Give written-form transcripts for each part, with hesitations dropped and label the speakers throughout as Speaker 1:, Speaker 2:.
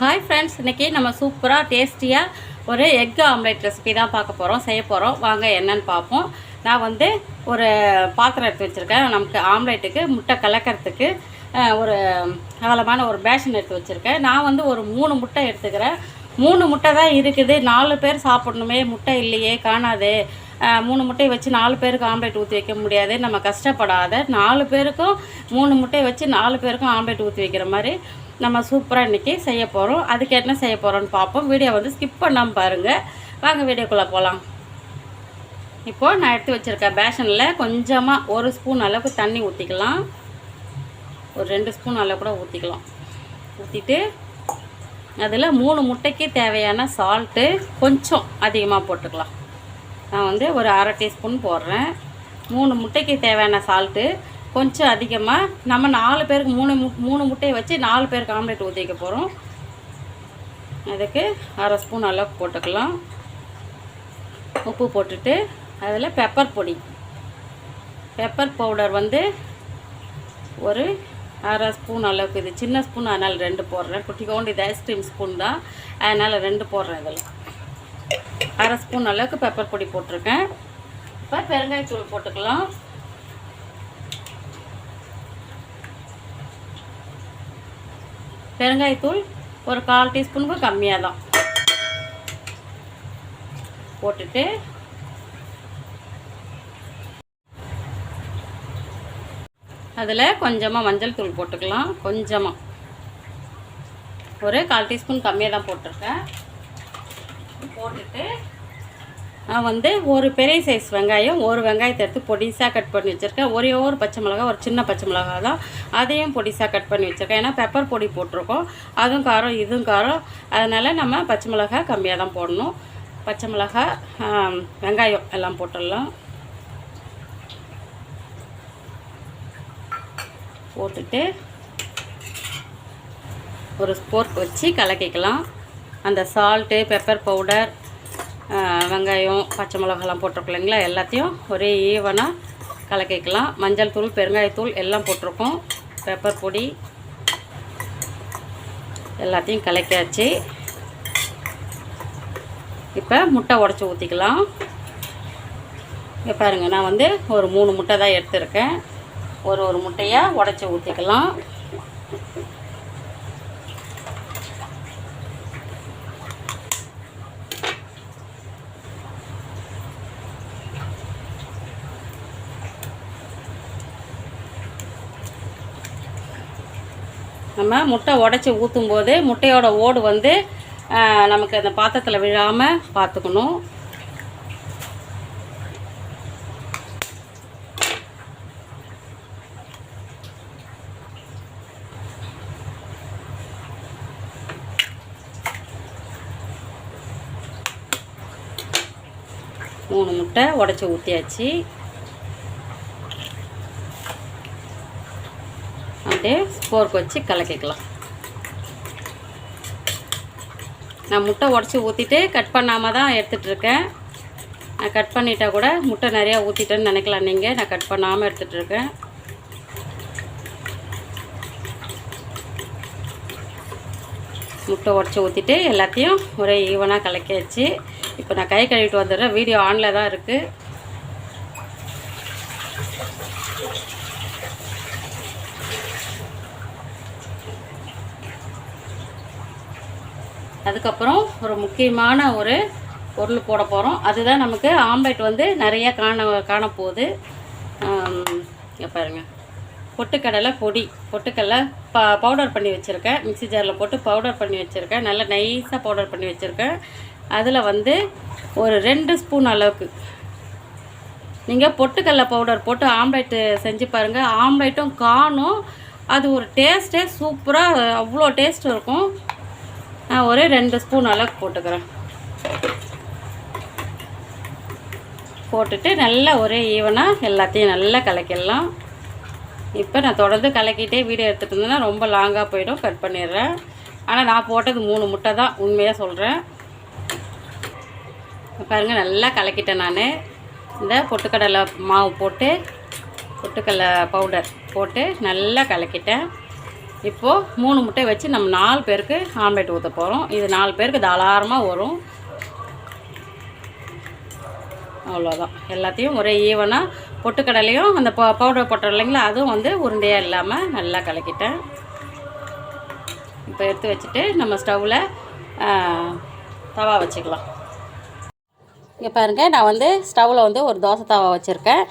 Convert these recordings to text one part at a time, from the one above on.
Speaker 1: Hi friends, இன்றைக்கி நம்ம சூப்பராக டேஸ்டியாக ஒரு எக் ஆம்லேட் ரெசிபி தான் செய்ய போகிறோம். வாங்க என்னென்னு பார்ப்போம். நான் ஒரு பாத்திரம் எடுத்து வச்சுருக்கேன். நமக்கு ஆம்லேட்டுக்கு முட்டை கலக்கிறதுக்கு ஒரு அகலமான ஒரு பேஷன் எடுத்து வச்சுருக்கேன். நான் ஒரு 3 முட்டை எடுத்துக்கிறேன். 3 முட்டை தான் இருக்குது. 4 பேர் சாப்பிட்ணுமே, முட்டை இல்லையே, காணாது. 3 முட்டையை வச்சு 4 பேருக்கு ஆம்லேட் ஊற்றி வைக்க முடியாது. நம்ம கஷ்டப்படாத 4 பேருக்கும் 3 முட்டையை வச்சு 4 பேருக்கும் ஆம்லேட் ஊற்றி வைக்கிற மாதிரி நம்ம சூப்பராக இன்றைக்கி செய்ய போகிறோம். அதுக்கு என்ன செய்ய போகிறோன்னு பார்ப்போம். வீடியோ ஸ்கிப் பண்ணாமல் பாருங்கள். வாங்க வீடியோக்குள்ளே போகலாம். இப்போது நான் எடுத்து வச்சுருக்க பேஷனில் கொஞ்சமாக 1 ஸ்பூன் அளவுக்கு தண்ணி ஊற்றிக்கலாம். ஒரு 2 ஸ்பூன் அளவு கூட ஊற்றிக்கலாம். ஊற்றிட்டு அதில் 3 முட்டைக்கு தேவையான சால்ட்டு கொஞ்சம் அதிகமாக போட்டுக்கலாம். நான் ஒரு அரை டீஸ்பூன் போடுறேன். 3 முட்டைக்கு தேவையான சால்ட்டு கொஞ்சம் அதிகமாக. நம்ம 4 பேருக்கு 3 முட்டையை வச்சு 4 பேருக்கு ஆம்லேட் ஊற்றி வைக்க போகிறோம். அதுக்கு அரை ஸ்பூன் அளவுக்கு போட்டுக்கலாம். உப்பு போட்டுட்டு அதில் பெப்பர் பொடி, பெப்பர் பவுடர் ஒரு அரை ஸ்பூன் அளவுக்கு. இது சின்ன ஸ்பூன், அதனால் 2 போடுறேன். குட்டிக்கோண்டு இது ஐஸ்கிரீம் ஸ்பூன் தான், அதனால் 2 போடுறேன். இதில் அரை ஸ்பூன் அளவுக்கு பெப்பர் பொடி போட்டிருக்கேன். இப்போ பெருங்காயத்தூள் போட்டுக்கலாம். பெருங்காயத்தூள் ஒரு 1/4 டீஸ்பூனுக்கு கம்மியாக தான் போட்டுட்டு அதில் கொஞ்சமாக மஞ்சள் தூள் போட்டுக்கலாம். கொஞ்சமாக ஒரு 1/4 டீஸ்பூன் கம்மியாக தான் போட்டிருக்கேன். போட்டுட்டு நான் ஒரு பெரிய சைஸ் வெங்காயம், ஒரு வெங்காயத்தை எடுத்து பொடிசாக கட் பண்ணி வச்சுருக்கேன். ஒரே ஒரு பச்சை மிளகா, ஒரு சின்ன பச்சை மிளகா தான், அதையும் பொடிசாக கட் பண்ணி வச்சுருக்கேன். ஏன்னா பெப்பர் பொடி போட்டிருக்கோம், அதுவும் காரம் இதுவும் காரம், அதனால் நம்ம பச்சை மிளகா கம்மியாக தான் போடணும். பச்சை மிளகா, வெங்காயம் எல்லாம் போட்டுடலாம். போட்டுட்டு ஒரு ஸ்போர்க் வச்சு கலக்கிக்கலாம். அந்த சால்ட்டு, பெப்பர் பவுடர், வெங்காயம், பச்சை மிளகாலாம் போட்டிருக்கோம் இல்லைங்களா, எல்லாத்தையும் ஒரே ஈவனாக கலக்கிக்கலாம். மஞ்சள் தூள், பெருங்காயத்தூள் எல்லாம் போட்டிருக்கோம். பெப்பர் பொடி எல்லாத்தையும் கலக்கியாச்சு. இப்போ முட்டை உடச்சி ஊற்றிக்கலாம். இங்கே பாருங்கள், நான் ஒரு 3 முட்டை தான் எடுத்துருக்கேன். ஒரு முட்டையாக உடச்சி ஊற்றிக்கலாம். நம்ம முட்டை உடச்சி ஊற்றும் போது முட்டையோட ஓடு நமக்கு அந்த பாத்திரத்தில் விழாமல் பார்த்துக்கணும். மூணு முட்டை உடச்சி ஊற்றியாச்சு. அப்படியே ஸ்போர்க் வச்சு கலக்கிக்கலாம். நான் முட்டை உடச்சி ஊற்றிட்டு கட் பண்ணாமல் தான் எடுத்துகிட்ருக்கேன். நான் கட் பண்ணிட்டால் கூட முட்டை நிறையா ஊற்றிட்டேன்னு நினைக்கலாம் நீங்கள். நான் கட் பண்ணாமல் எடுத்துகிட்ருக்கேன். முட்டை உடச்சி ஊற்றிட்டு எல்லாத்தையும் ஒரே ஈவனாக கலக்கியாச்சு. இப்போ நான் கை கழுவிட்டு வந்துடுறேன். வீடியோ ஆனில் தான் இருக்குது. அதுக்கப்புறம் ஒரு முக்கியமான ஒரு பொருள் போட போகிறோம். அதுதான் நமக்கு ஆம்லேட் நிறையா காணப்போகுது. இங்கே பாருங்கள், பொட்டுக்கடலை பொடி, பொட்டுக்கடலை பவுடர் பண்ணி வச்சுருக்கேன். மிக்ஸி ஜாரில் போட்டு பவுடர் பண்ணி வச்சுருக்கேன். நல்லா நைஸாக பவுடர் பண்ணி வச்சுருக்கேன். அதில் ஒரு 2 ஸ்பூன் அளவுக்கு நீங்கள் பொட்டுக்கடலை பவுடர் போட்டு ஆம்லேட்டு செஞ்சு பாருங்கள். ஆம்லேட்டும் காணும், அது ஒரு டேஸ்ட்டே சூப்பராக, அவ்வளோ டேஸ்ட் இருக்கும். நான் ஒரு 2 ஸ்பூன் அளவுக்கு போட்டுக்கிறேன். போட்டுட்டு நல்லா ஒரே ஈவனாக எல்லாத்தையும் நல்லா கலக்கிடலாம். இப்போ நான் தொடர்ந்து கலக்கிட்டே வீடியோ எடுத்துகிட்டு இருந்தேன்னா ரொம்ப லாங்காக போயிடும், கட் பண்ணிடுறேன். ஆனால் நான் போட்டது 3 முட்டை தான், உண்மையாக சொல்கிறேன். பாருங்கள், நல்லா கலக்கிட்டேன். நான் இந்த பொட்டுக்கடலை மாவு போட்டு, பொட்டுக்கடலை பவுடர் போட்டு நல்லா கலக்கிட்டேன். இப்போது 3 முட்டை வச்சு நம்ம 4 பேருக்கு ஆம்லேட் ஊற்ற போகிறோம். இது 4 பேருக்கு தாராளமாக வரும். அவ்வளோதான். எல்லாத்தையும் ஒரே ஈவனாக பொட்டுக்கடலையும் அந்த பவுடர் போட்டோம் இல்லைங்களா, அதுவும் வந்து உருண்டையாக இல்லாமல் நல்லா கலக்கிட்டேன். இப்போ எடுத்து வச்சுட்டு நம்ம ஸ்டவ்வில் தவா வச்சுக்கலாம். இங்கே பாருங்கள், நான் வந்து ஸ்டவ்வில் வந்து ஒரு தோசை தவா வச்சுருக்கேன்.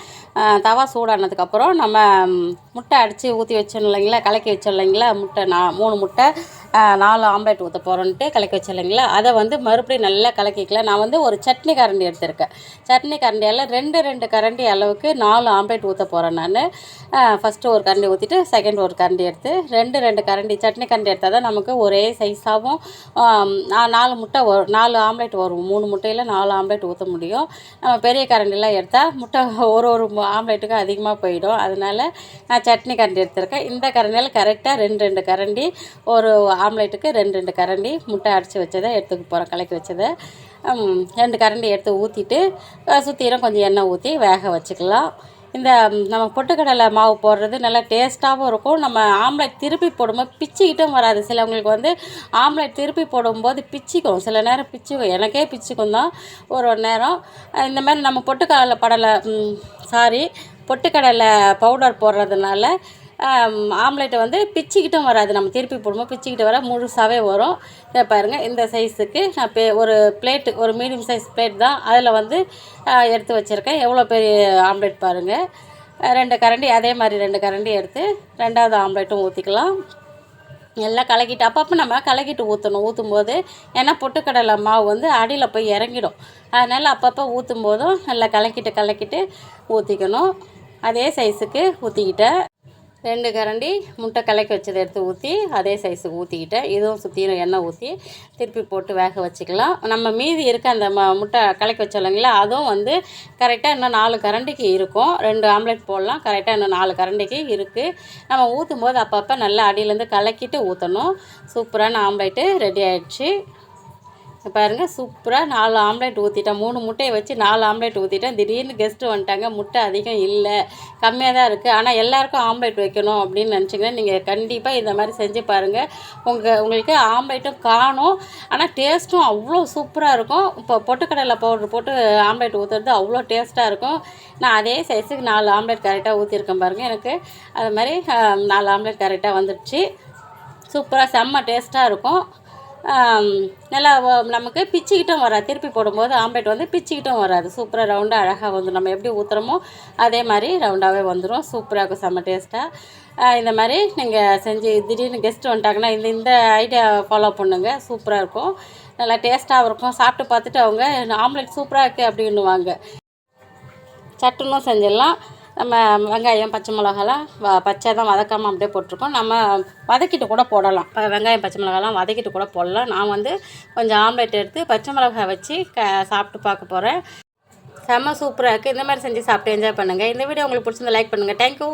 Speaker 1: தவா சூடானதுக்கப்புறம் நம்ம முட்டை அடித்து ஊற்றி வச்சோம் இல்லைங்களா, கலக்கி வச்சோம் இல்லைங்களா, முட்டை 3 முட்டை 4 ஆம்லேட் ஊற்ற போகிறோன்ட்டு கலக்கி வச்சோம் இல்லைங்களா, அதை வந்து மறுபடியும் நல்லா கலக்கிக்கலாம். நான் வந்து ஒரு சட்னி கரண்டி எடுத்திருக்கேன். சட்னி கரண்டியால் 2 கரண்டி அளவுக்கு 4 ஆம்லேட் ஊற்ற போகிறேன் நான். ஃபஸ்ட்டு ஒரு கரண்டி ஊற்றிட்டு செகண்ட் ஒரு கரண்டி எடுத்து 2 கரண்டி சட்னி கரண்டி எடுத்தால் தான் நமக்கு ஒரே சைஸாகவும் 4 முட்டை வரும், 4 ஆம்லேட் வரும். 3 முட்டையில் 4 ஆம்லேட் ஊற்ற முடியும். நம்ம பெரிய கரண்டிலாம் எடுத்தால் முட்டை ஒரு ஆம்லேட்டுக்கு அதிகமாக போயிடும். அதனால் நான் சட்னி கரண்டி எடுத்திருக்கேன். இந்த கரண்டியில் கரெக்டாக 2 கரண்டி ஒரு ஆம்லேட்டுக்கு 2 கரண்டி முட்டை அடித்து வச்சதை எடுத்துக்க போகிறேன். கலக்கி வச்சதை 2 கரண்டி எடுத்து ஊற்றிட்டு சுற்றிலும் கொஞ்சம் எண்ணெய் ஊற்றி வேக வச்சுக்கலாம். இந்த நம்ம பொட்டுக்கடலை மாவு போடுறது நல்லா டேஸ்ட்டாகவும் இருக்கும். நம்ம ஆம்லேட் திருப்பி போடும்போது பிச்சுக்கிட்டும் வராது. சிலவங்களுக்கு வந்து ஆம்லேட் திருப்பி போடும்போது பிச்சுக்கும், சில நேரம் பிச்சுக்கும். எனக்கே பிச்சுக்கும் தான் ஒரு நேரம். இந்த மாதிரி நம்ம பொட்டுக்கடலை பவுடர் போடுறதுனால ஆம்லேட்டை வந்து பிச்சுக்கிட்டும் வராது. நம்ம திருப்பி போடும்போது பிச்சுக்கிட்டு வர முழுசாகவே வரும். இதை பாருங்கள், இந்த சைஸுக்கு நான் ஒரு பிளேட்டு, ஒரு மீடியம் சைஸ் பிளேட் தான், அதில் வந்து எடுத்து வச்சுருக்கேன். எவ்வளோ பெரிய ஆம்லேட் பாருங்கள். 2 கரண்டி, அதே மாதிரி 2 கரண்டி எடுத்து 2வது ஆம்லேட்டும் ஊற்றிக்கலாம். எல்லாம் கலக்கிட்டு அப்பப்போ நம்ம கலக்கிட்டு ஊற்றும்போது, ஏன்னா பொட்டுக்கடலை மாவு வந்து அடியில் போய் இறங்கிடும். அதனால் அப்பப்போ ஊற்றும் போதும் நல்லா கலக்கிட்டு ஊற்றிக்கணும். அதே சைஸுக்கு ஊற்றிக்கிட்டேன். 2 கரண்டி முட்டை கலக்கி வச்சதை எடுத்து ஊற்றி அதே சைஸுக்கு ஊற்றிக்கிட்டேன். இதுவும் சுற்றிலும் எண்ணெய் ஊற்றி திருப்பி போட்டு வேக வச்சுக்கலாம். நம்ம மீதி இருக்க அந்த முட்டை கலக்கி வச்சோம் இல்லைங்களா, அதுவும் வந்து கரெக்டாக இன்னும் 4 கரண்டிக்கு இருக்கும். 2 ஆம்லேட் போடலாம். கரெக்டாக இன்னும் 4 கரண்டிக்கு இருக்குது. நம்ம ஊற்றும் போது அப்பப்போ நல்லா அடியிலேருந்து கலக்கிட்டு ஊற்றணும். சூப்பரான ஆம்லேட்டு ரெடி ஆகிடுச்சு. பாருங்கள், சூப்பராக 4 ஆம்லேட் ஊற்றிட்டேன். 3 முட்டையை வச்சு 4 ஆம்லேட் ஊற்றிட்டேன். திடீர்னு கெஸ்ட்டு வந்துட்டாங்க. முட்டை அதிகம் இல்லை, கம்மியாக தான் இருக்குது. ஆனால் எல்லாேருக்கும் ஆம்லேட் வைக்கணும் அப்படின்னு நினச்சிங்கன்னா நீங்கள் கண்டிப்பாக இந்த மாதிரி செஞ்சு பாருங்கள். உங்களுக்கு ஆம்லேட்டும் காணும், ஆனால் டேஸ்ட்டும் அவ்வளோ சூப்பராக இருக்கும். இப்போ பொட்டுக்கடலை பவுடர் போட்டு ஆம்லேட் ஊற்றுறது அவ்வளோ டேஸ்ட்டாக இருக்கும். நான் அதே சைஸுக்கு 4 ஆம்லேட் கரெக்டாக ஊற்றிருக்கேன் பாருங்கள். எனக்கு அது மாதிரி 4 ஆம்லேட் கரெக்டாக வந்துடுச்சு. சூப்பராக செம்ம டேஸ்ட்டாக இருக்கும். நல்லா நமக்கு பிச்சுக்கிட்டும் வராது. திருப்பி போடும்போது ஆம்லேட் வந்து பிச்சுக்கிட்டும் வராது. சூப்பராக ரவுண்டாக அழகாக வந்துடும். நம்ம எப்படி ஊற்றுறோமோ அதே மாதிரி ரவுண்டாகவே வந்துடும். சூப்பராக இருக்கும், செம்ம டேஸ்ட்டாக. இந்த மாதிரி நீங்கள் செஞ்சு திடீர்னு கெஸ்ட்டு வந்துட்டாங்கன்னா இந்த ஐடியா ஃபாலோ பண்ணுங்க. சூப்பராக இருக்கும், நல்லா டேஸ்ட்டாகவும் இருக்கும். சாப்பிட்டு பார்த்துட்டு அவங்க ஆம்லேட் சூப்பராக இருக்குது அப்படின்னுவாங்க. சட்டுன்னு செஞ்சிடலாம். நம்ம வெங்காயம் பச்சை மிளகாலாம் பச்சை தான் வதக்காமல் அப்படியே போட்டிருக்கோம். நம்ம வதக்கிட்டு கூட போடலாம். வெங்காயம் பச்சை மிளகாலாம் வதக்கிட்டு கூட போடலாம். நான் வந்து கொஞ்சம் ஆம்லேட் எடுத்து பச்சை மிளகாய் வச்சு சாப்பிட்டு பார்க்க போகிறேன். செம்ம சூப்பராக இருக்குது. இந்த மாதிரி செஞ்சு சாப்பிட்டு என்ஜாய் பண்ணுங்கள். இந்த வீடியோ உங்களுக்கு பிடிச்சிருந்தா லைக் பண்ணுங்கள். தேங்க்யூ.